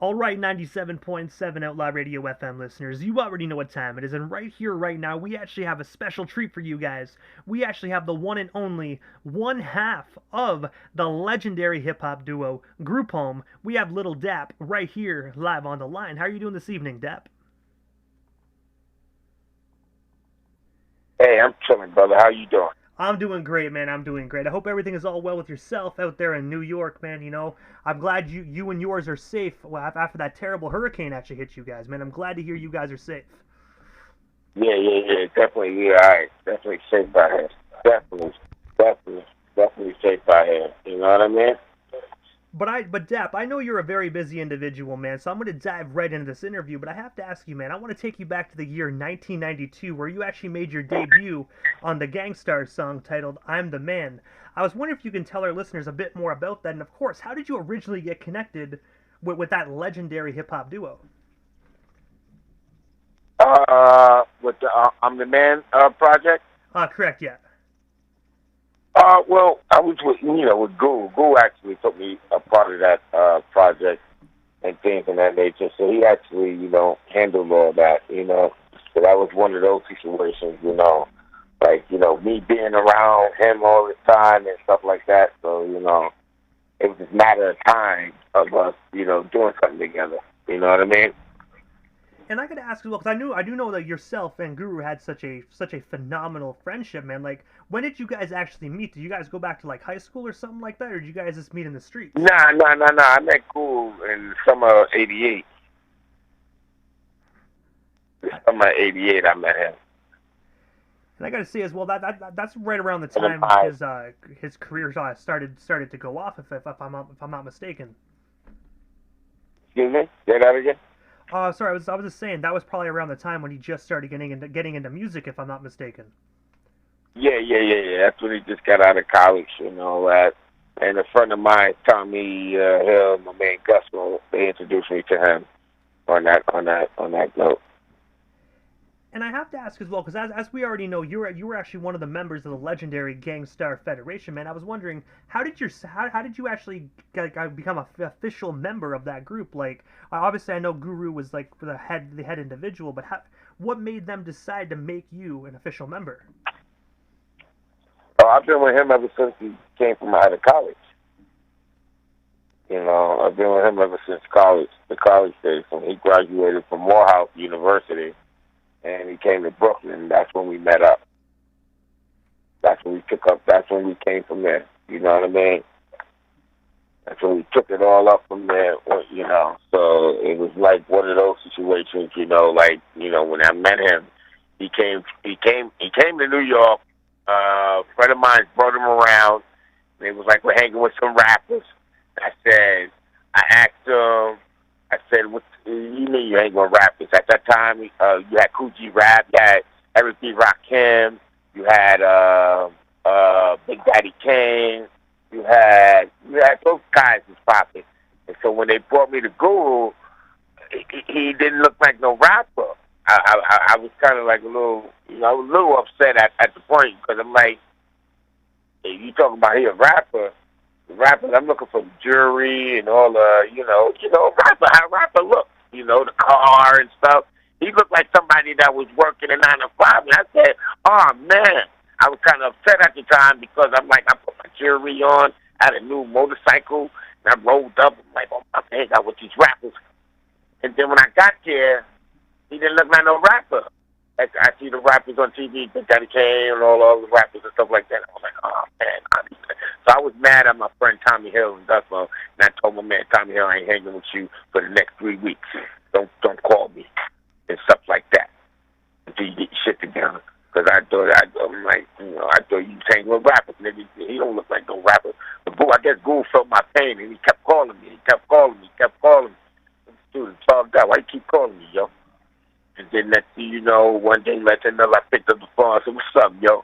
All right, 97.7 Outlaw Radio FM listeners, you already know what time it is, and right here, right now, we actually have a special treat for you guys. We actually have the one and only one half of the legendary hip hop duo Group Home. We have Lil Dap right here, live on the line. How are you doing this evening, Dap? Hey, I'm chilling, brother. How you doing? I'm doing great, man. I'm doing great. I hope everything is all well with yourself out there in New York, man. I'm glad you and yours are safe after that terrible hurricane actually hit you guys, man. I'm glad to hear you guys are safe. Yeah. Definitely, yeah, all right. Definitely safe by here. Definitely, definitely, definitely safe by here. You know what I mean? But Dap, I know you're a very busy individual, man. So I'm going to dive right into this interview. But I have to ask you, man. I want to take you back to the year 1992, where you actually made your debut on the Gangstar song titled "I'm the Man." I was wondering if you can tell our listeners a bit more about that, and of course, how did you originally get connected with that legendary hip hop duo? With the I'm the Man project. Correct, yeah. Well, I was with Goo. Goo actually took me a part of that project and things of that nature. So he actually, handled all that. So that was one of those situations. Like me being around him all the time and stuff like that. So it was just a matter of time of us, doing something together. You know what I mean? And I gotta ask as well, because I do know that yourself and Guru had such a phenomenal friendship, man. Like, when did you guys actually meet? Did you guys go back to like high school or something like that, or did you guys just meet in the streets? Nah. I met Cool in summer of '88. The I, summer of '88, I met him. and I gotta say as well that's right around the And then time his career started to go off, if I'm not mistaken. excuse me, say that again. Sorry, I was just saying that was probably around the time when he just started getting into music, if I'm not mistaken. Yeah. That's when he just got out of college and all that. And a friend of mine, Tommy Hill, my man Gus, they introduced me to him on that note. And I have to ask as well, because as we already know, you were actually one of the members of the legendary Gangstar Federation, man. I was wondering, how did you actually become a official member of that group? Like, obviously, I know Guru was like the head individual, but what made them decide to make you an official member? So I've been with him ever since he came from out of college. I've been with him ever since college, the college days. When he graduated from Morehouse University and he came to Brooklyn, that's when we met up. That's when we took up. That's when we came from there. You know what I mean? That's when we took it all up from there. So it was like one of those situations. Like when I met him, he came. He came to New York. A friend of mine brought him around. And it was like we're hanging with some rappers. I asked him. I said, "What you mean you ain't gonna rap this?" At that time, you had Coogee Rap, you had Eric B. Rakim, you had Big Daddy Kane, you had those guys was popping. And so when they brought me to Guru, he didn't look like no rapper. I was kind of like I was a little upset at the point because I'm like, hey, you talking about he a rapper? Rappers, I'm looking for jewelry and all how rapper look, the car and stuff. He looked like somebody that was working a 9 to 5, and I said, oh man, I was kind of upset at the time because I'm like, I put my jewelry on, I had a new motorcycle, and I rolled up, I'm like, oh my man, I with these rappers. And then when I got there, he didn't look like no rapper. Like I see the rappers on TV, Big Daddy Kane and all the rappers and stuff like that. I was like, oh man. So I was mad at my friend Tommy Hill in Dustmo, and I told my man Tommy Hill, I ain't hanging with you for the next 3 weeks. Don't call me and stuff like that until you get your shit together. Because I'm like, I thought you was hanging with rappers, nigga. He don't look like no rapper. But Goo, I guess Goo felt my pain, and he kept calling me. He kept calling me. Dude, it's all that. Why you keep calling me, yo? And then next thing you know, one day later another, I picked up the phone. I said, "What's up, yo?"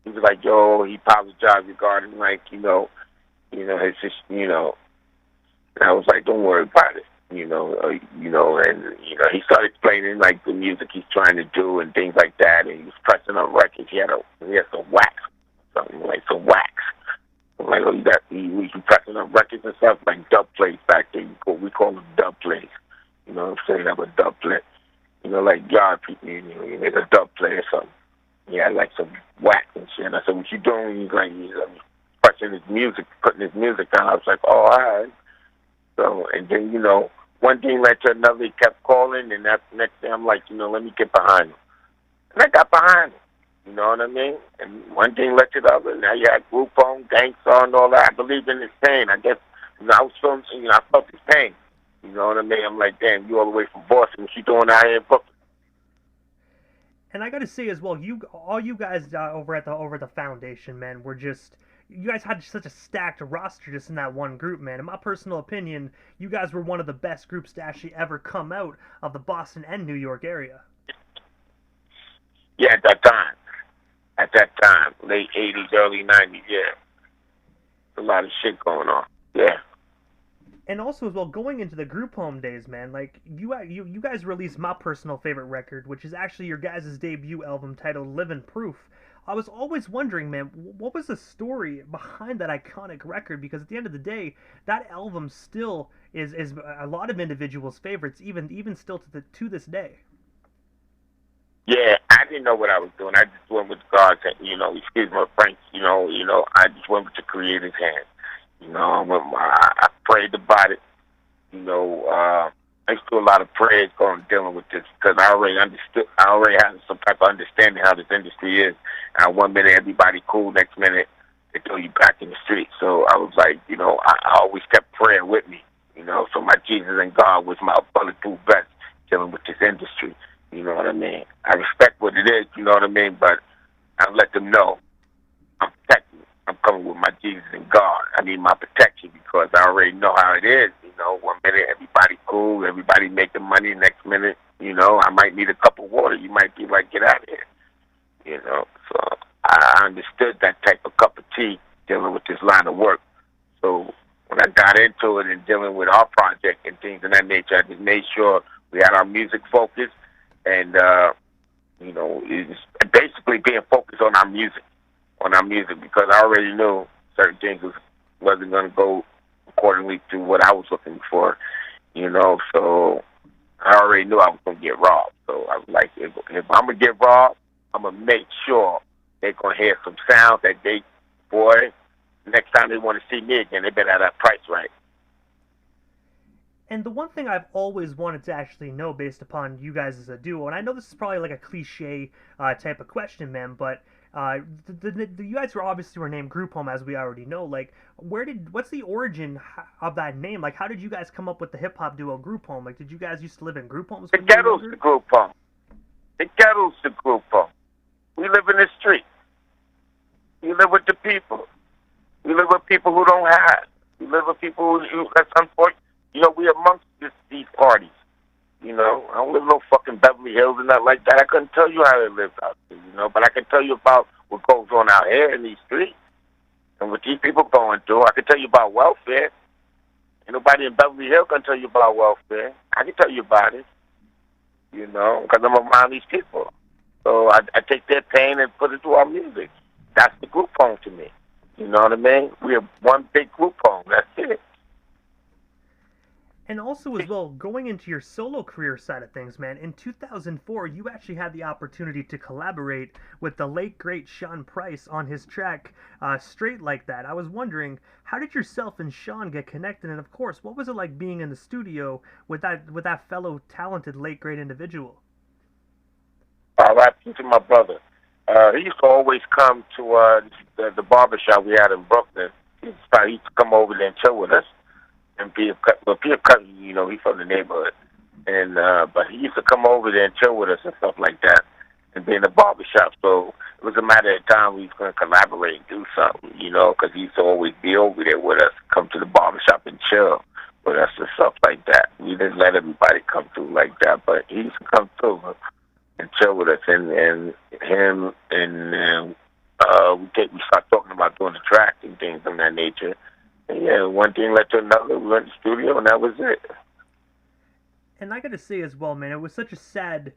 He was like, "Yo," he apologized regarding like, it's just, And I was like, "Don't worry about it," he started explaining like the music he's trying to do and things like that, and he was pressing on records. He had some wax, something like some wax. I'm like, oh, you pressing on records and stuff like dub plates back there. You go what we call them dub plays. You know what I'm saying? I'm a dub play. You know, like yard people, you make a dub play or something. Yeah, like some whack and shit. And I said, what you doing? He's like, pressing his music, putting his music on. I was like, oh, all right. So, and then, you know, one thing led to another. He kept calling, and that next day I'm like, you know, let me get behind him. And I got behind him. You know what I mean? And one thing led to the other. Now you had Group Home, Gangstar, and all that. I believed in his pain. I guess, you know, I was feeling, you know, I felt his pain. You know what I mean? I'm like, damn, you all the way from Boston. What you doing out here in Brooklyn? And I got to say as well, all you guys over at the foundation, man, were just, you guys had such a stacked roster just in that one group, man. In my personal opinion, you guys were one of the best groups to actually ever come out of the Boston and New York area. Yeah, at that time, late 80s, early 90s, yeah. A lot of shit going on, yeah. And also as well, going into the Group Home days, man, like you guys released my personal favorite record, which is actually your guys' debut album titled Living Proof. I was always wondering, man, what was the story behind that iconic record? Because at the end of the day, that album still is a lot of individuals' favorites, even still to this day. Yeah, I didn't know what I was doing. I just went with God's, you know, excuse my French, you know, I just went with the Creator's hand. You know, I prayed about it. You know, I used to do a lot of prayers dealing with this because I already had some type of understanding how this industry is. And one minute everybody cool, next minute they throw you back in the street. So I was like, you know, I always kept prayer with me. You know, so my Jesus and God was my bulletproof vest dealing with this industry. You know what I mean? I respect what it is, you know what I mean? But I let them know I'm protecting. I'm coming with my Jesus and God. I need my protection because I already know how it is. You know, one minute everybody cool, everybody making money. Next minute, you know, I might need a cup of water. You might be like, get out of here. You know, so I understood that type of cup of tea dealing with this line of work. So when I got into it and dealing with our project and things of that nature, I just made sure we had our music focused. And, you know, it's basically being focused on our music, because I already knew certain things wasn't going to go accordingly to what I was looking for, you know, so I already knew I was going to get robbed. So I was like, if I'm going to get robbed, I'm going to make sure they're going to hear some sound that boy, next time they want to see me again, they better have that price right. And the one thing I've always wanted to actually know based upon you guys as a duo, and I know this is probably like a cliche type of question, man, but you guys were named Group Home, as we already know. Like, what's the origin of that name? Like, how did you guys come up with the hip hop duo Group Home? Like, did you guys used to live in group homes? The ghetto's the Group Home. The ghetto's the Group Home. We live in the street. We live with the people. We live with people who don't have. We live with people who that's unfortunate. You know, we amongst these parties. You know, I don't live in no fucking Beverly Hills and nothing like that. I couldn't tell you how it lives out there, you know, but I can tell you about what goes on out here in these streets and what these people going through. I can tell you about welfare. Ain't nobody in Beverly Hills can tell you about welfare. I can tell you about it, you know, because I'm around these people. So I take their pain and put it to our music. That's the Group Home to me. You know what I mean? We are one big Group Home. That's it. And also as well, going into your solo career side of things, man, in 2004, you actually had the opportunity to collaborate with the late, great Sean Price on his track, Straight Like That. I was wondering, how did yourself and Sean get connected? And of course, what was it like being in the studio with that fellow talented, late, great individual? All right, to my brother. He used to always come to the barbershop we had in Brooklyn. He used to come over there and chill with us. And be a cousin, you know, he's from the neighborhood. And but he used to come over there and chill with us and stuff like that and be in the barbershop. So it was a matter of time we was going to collaborate and do something, you know, because he used to always be over there with us, come to the barbershop and chill with us and stuff like that. We didn't let everybody come through like that, but he used to come through and chill with us. And him and we start talking about doing the track and things of that nature. And yeah, one thing led to another. We went to the studio, and that was it. And I gotta say as well, man, it was such a sad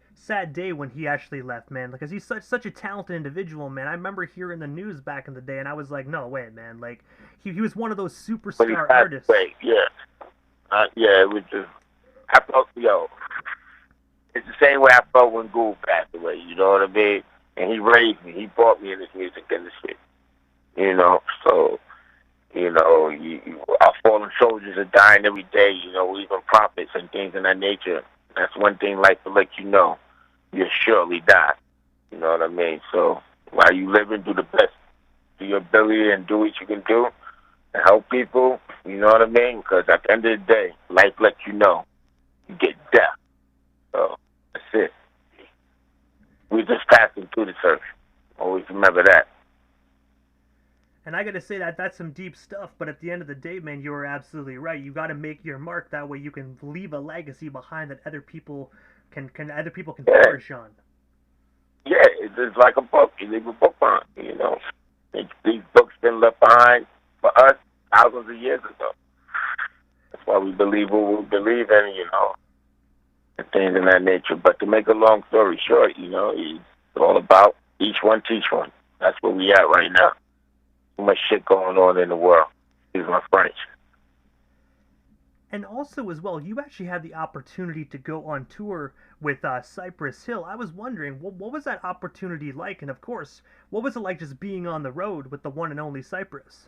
day when he actually left, man. Because he's such a talented individual, man. I remember hearing the news back in the day, and I was like, no way, man. Like he was one of those superstar artists. Yeah. Yeah, it was just, I felt, it's the same way I felt when Gould passed away, you know what I mean? And he raised me, he brought me in this music industry, so, our fallen soldiers are dying every day, even prophets and things of that nature. That's one thing life will let you know. You'll surely die. You know what I mean? So while you living, do the best to your ability and do what you can do to help people. You know what I mean? Because at the end of the day, life lets you know you get death. So that's it. We just passing through the earth. Always remember that. And I gotta say that's some deep stuff. But at the end of the day, man, you are absolutely right. You got to make your mark. That way, you can leave a legacy behind that other people can other people can Yeah, flourish on. yeah. It's just like a book. You leave a book on. These books been left behind for us thousands of years ago. That's why we believe what we believe in. And things of that nature. But to make a long story short, it's all about each one teach one. That's where we at right now. Too much shit going on in the world. Excuse my French. And also, as well, you actually had the opportunity to go on tour with Cypress Hill. I was wondering, what was that opportunity like? And of course, what was it like just being on the road with the one and only Cypress?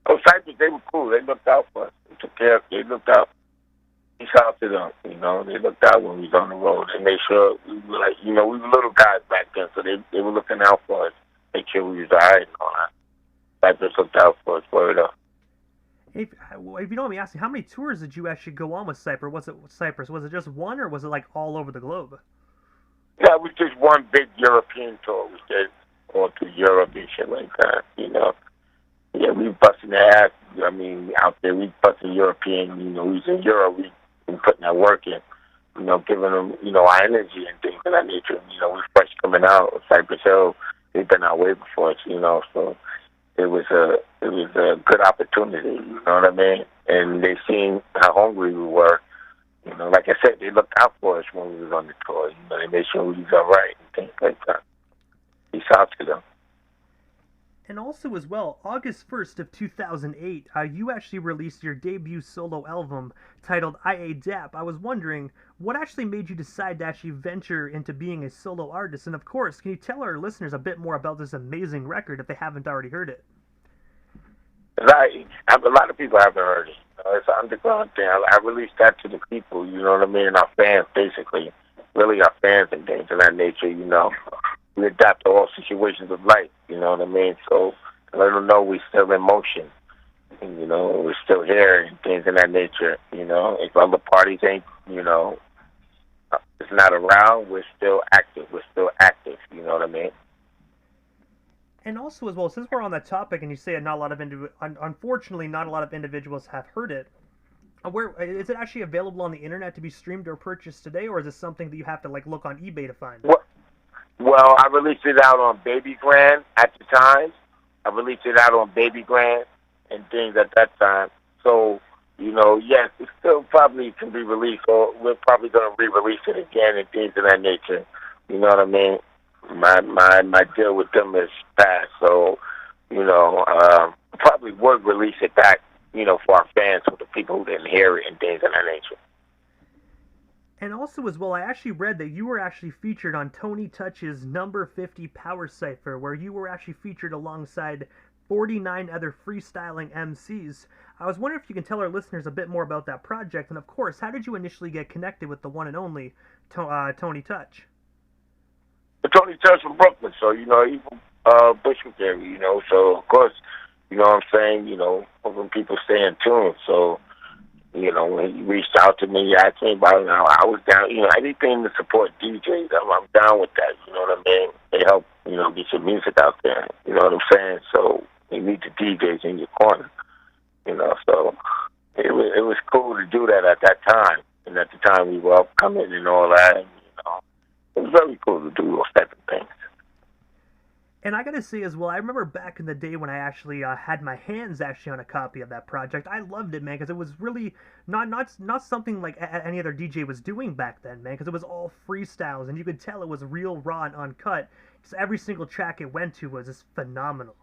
Oh, Cypress, they were cool. They looked out for us. They took care of. They looked out. Peace out to them. They looked out when we was on the road. They made sure we were like, we were little guys back then, so they were looking out for us, make sure we was alright and all that. Cypress looked out for us. Word up. If you don't mind me asking, how many tours did you actually go on with Cypress? Was it just one, or was it like all over the globe? Yeah, it was just one big European tour. We did all through Europe and shit like that. Yeah, we busting their ass. I mean, out there, we busting European. We was in Europe. We been putting that work in. Giving them, our energy and things of that nature. We fresh coming out. Cypress Hill, they've been out way before us. So it was a good opportunity. You know what I mean? And they seen how hungry we were. Like I said, they looked out for us when we was on the tour. They made sure we was all right and things like that. Peace out to them. And also, as well, August 1st of 2008, you actually released your debut solo album titled Lil Dap. I was wondering, what actually made you decide to actually venture into being a solo artist? And of course, can you tell our listeners a bit more about this amazing record if they haven't already heard it? A lot of people haven't heard it. It's an underground thing. I released that to the people, you know what I mean? Our fans, basically. Really, our fans and things of that nature, We adapt to all situations of life, you know what I mean? So let them know we're still in motion. And, we're still here and things of that nature, If other parties ain't, it's not around, we're still active. We're still active, you know what I mean? And also, as well, since we're on that topic, and you say not a lot of unfortunately, not a lot of individuals have heard it. Where is it actually available on the internet to be streamed or purchased today, or is this something that you have to look on eBay to find? Well, I released it out on Baby Grand at the time. I released it out on Baby Grand and things at that time. So, yes, it still probably can be released, or we're probably going to re-release it again and things of that nature. You know what I mean? My deal with them is past, so probably would release it back, for our fans, for the people who didn't hear it and things of that nature. And also, as well, I actually read that you were actually featured on Tony Touch's Number 50 Power Cypher, where you were actually featured alongside 49 other freestyling MCs. I was wondering if you can tell our listeners a bit more about that project, and of course, how did you initially get connected with the one and only Tony Touch? Tony Touch from Brooklyn, so he's from Bushwick area, so of course, what I'm saying, when people stay in tune, so when he reached out to me, asked me about it, I was down, anything to support DJs, I'm down with that, you know what I mean? They help, get your music out there, you know what I'm saying? So you need the DJs in your corner, so it was cool to do that at that time, and at the time we were upcoming and all that, and, it was very cool to do those type of things. And I gotta say as well, I remember back in the day when I actually had my hands actually on a copy of that project. I loved it, man, because it was really not something like any other DJ was doing back then, man, because it was all freestyles, and you could tell it was real raw and uncut. Because every single track it went to was just phenomenal.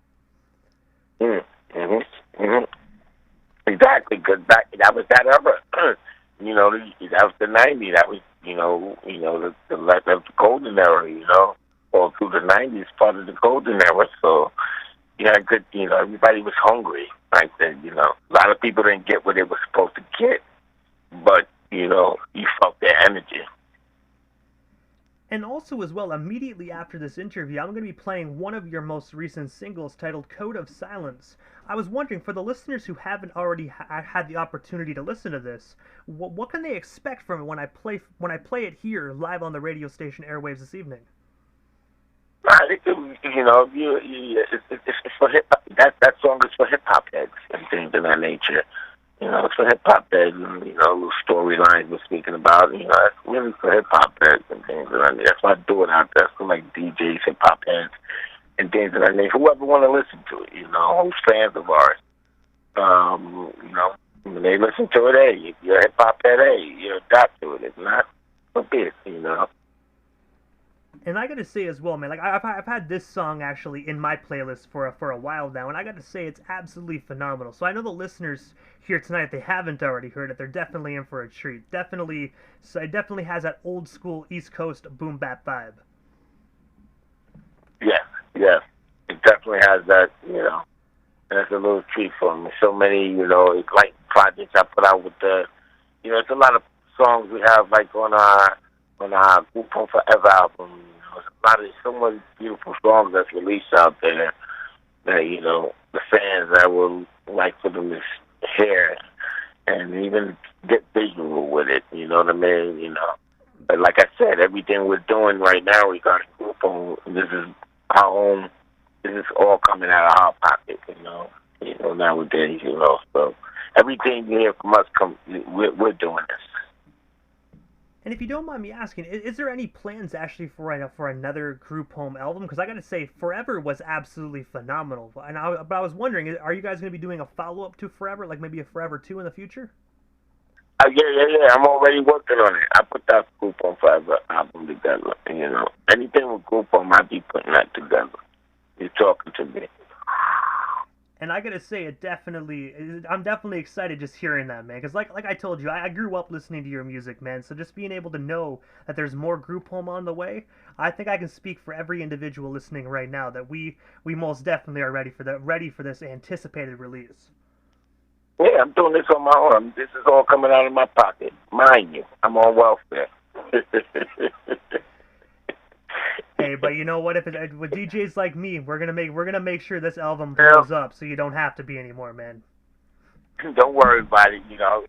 Exactly, because that was that era. That was the '90s. That was the golden era. All through the '90s, part of the golden era. So you had good. Everybody was hungry right then. A lot of people didn't get what they were supposed to get, but you felt their energy. And also, as well, immediately after this interview, I'm going to be playing one of your most recent singles titled Code of Silence. I was wondering, for the listeners who haven't already had the opportunity to listen to this, what can they expect from it when I play it here live on the radio station airwaves this evening? I think it's for hip hop. That song is for hip hop heads and things of that nature. It's for hip hop heads and little storylines we're speaking about. It's really for hip hop heads and things of that nature. That's why I do it out there. For like DJs, hip hop heads, and things of that nature. Whoever want to listen to it, who's fans of ours. When they listen to it, hey, if you're a hip hop head, hey, you're adapt to it. If not, so be it. And I gotta say as well, man, like I've had this song actually in my playlist for a while now, and I gotta say it's absolutely phenomenal. So I know the listeners here tonight, if they haven't already heard it, they're definitely in for a treat. So it definitely has that old school East Coast boom bap vibe. Yes, it definitely has that. And it's a little treat for me. So many, like projects I put out with it's a lot of songs we have like on our Group Home Forever album. So many beautiful songs that's released out there that the fans that would like for them to hear and even get visual with it. You know what I mean? But like I said, everything we're doing right now regarding Group Home, this is our own. This is all coming out of our pocket. Nowadays. So everything you hear from us, we're doing this. And if you don't mind me asking, is there any plans actually for another Group Home album? Because I gotta say, Forever was absolutely phenomenal. But I was wondering, are you guys gonna be doing a follow up to Forever, like maybe a Forever 2 in the future? Yeah. I'm already working on it. I put that Group Home Forever album together. Anything with Group Home, I be putting that together. You're talking to me. And I gotta say, I'm definitely excited just hearing that, man. Because like I told you, I grew up listening to your music, man. So just being able to know that there's more Group Home on the way, I think I can speak for every individual listening right now that we most definitely are ready for this anticipated release. Yeah, I'm doing this on my own. This is all coming out of my pocket, mind you. I'm on welfare. Hey, but you know what? With DJs like me, we're gonna make sure this album blows up, so you don't have to be anymore, man. Don't worry about it. I'm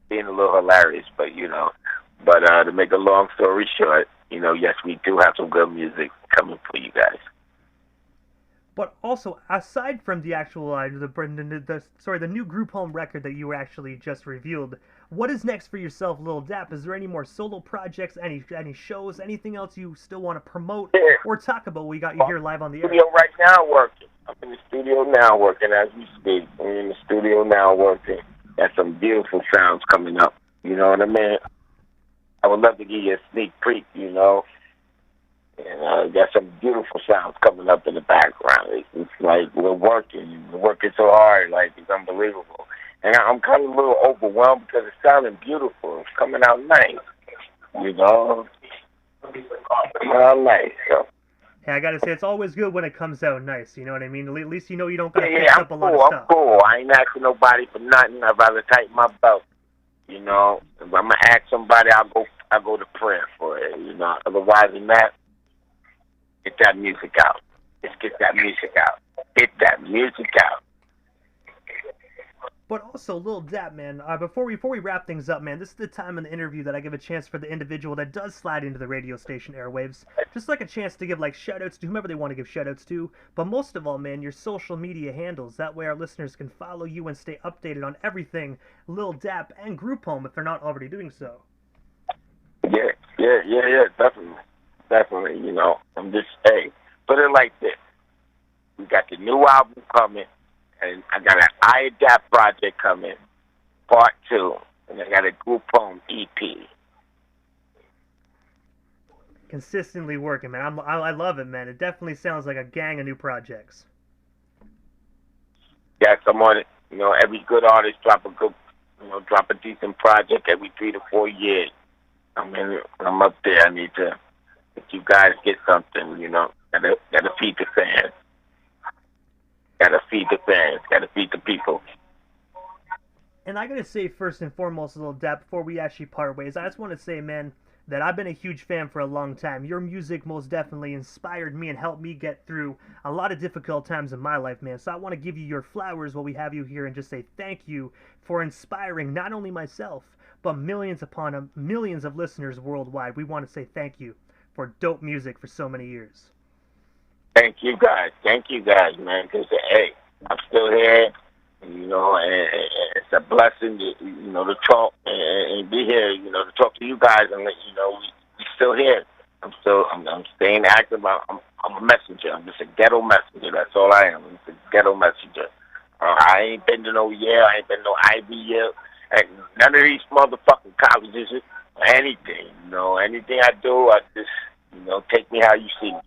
being a little hilarious, but to make a long story short, yes, we do have some good music coming for you guys. But also, aside from the actual the new Group Home record that you were actually just revealed, what is next for yourself, Lil Dap? Is there any more solo projects, any shows, anything else you still want to promote or talk about? We got you here live on the air. Studio right now working. I'm in the studio now working as we speak. I'm in the studio now working. Got some beautiful sounds coming up. You know what I mean? I would love to give you a sneak peek. And got some beautiful sounds coming up in the background. It's like we're working so hard, like it's unbelievable. And I'm kind of a little overwhelmed because it's sounding beautiful. It's coming out nice, Coming out nice, so. Hey, I gotta say, it's always good when it comes out nice, you know what I mean? At least you don't gotta fix up a lot of stuff. I'm cool. I ain't asking nobody for nothing. I'd rather tighten my belt, If I'm gonna ask somebody, I'll go to prayer for it, Otherwise than that, get that music out. Let's get that music out. Get that music out. But also, Lil Dap, man, before we wrap things up, man, this is the time in the interview that I give a chance for the individual that does slide into the radio station airwaves, just like a chance to give shout-outs to whomever they want to give shout-outs to, but most of all, man, your social media handles. That way our listeners can follow you and stay updated on everything Lil Dap and Group Home if they're not already doing so. Yeah, definitely, I'm just, put it like this. We got the new album coming, and I got an I Adapt project coming, part 2, and I got a Group Home EP. Consistently working, man. I love it, man. It definitely sounds like a gang of new projects. Yes, I'm on it. You know, every good artist drop a decent project every 3 to 4 years. I mean, I'm up there. I need to, if you guys get something, you know, gotta feed the fans. Gotta feed the fans. Gotta feed the people. And I gotta say, first and foremost, Lil Dap, before we actually part ways, I just want to say, man, that I've been a huge fan for a long time. Your music most definitely inspired me and helped me get through a lot of difficult times in my life, man. So I want to give you your flowers while we have you here and just say thank you for inspiring not only myself, but millions upon millions of listeners worldwide. We want to say thank you for dope music for so many years. Thank you guys. Thank you guys, man. Because, hey, I'm still here. You know, and it's a blessing, you know, to talk and be here, you know, to talk to you guys, and you know, we still here. I'm staying active. I'm a messenger. I'm just a ghetto messenger. That's all I am. I'm just a ghetto messenger. I ain't been to no Yale. I ain't been to no Ivy Yale. And none of these motherfucking colleges or anything. You know, anything I do, I just, you know, take me how you see me.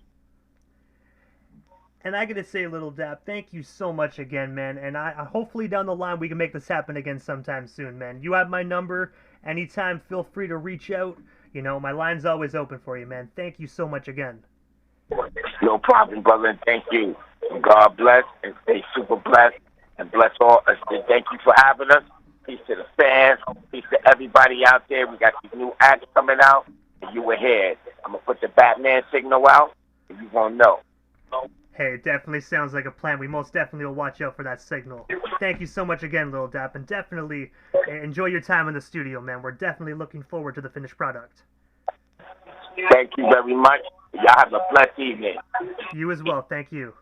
And I gotta say, Lil Dap, thank you so much again, man. And I hopefully down the line we can make this happen again sometime soon, man. You have my number. Anytime, feel free to reach out. You know, my line's always open for you, man. Thank you so much again. No problem, brother. And thank you. And God bless and stay super blessed and bless all. And thank you for having us. Peace to the fans. Peace to everybody out there. We got these new acts coming out, and you ahead. I'm gonna put the Batman signal out, and you gonna know. Hey, it definitely sounds like a plan. We most definitely will watch out for that signal. Thank you so much again, Lil Dap, and definitely enjoy your time in the studio, man. We're definitely looking forward to the finished product. Thank you very much. Y'all have a blessed evening. You as well. Thank you.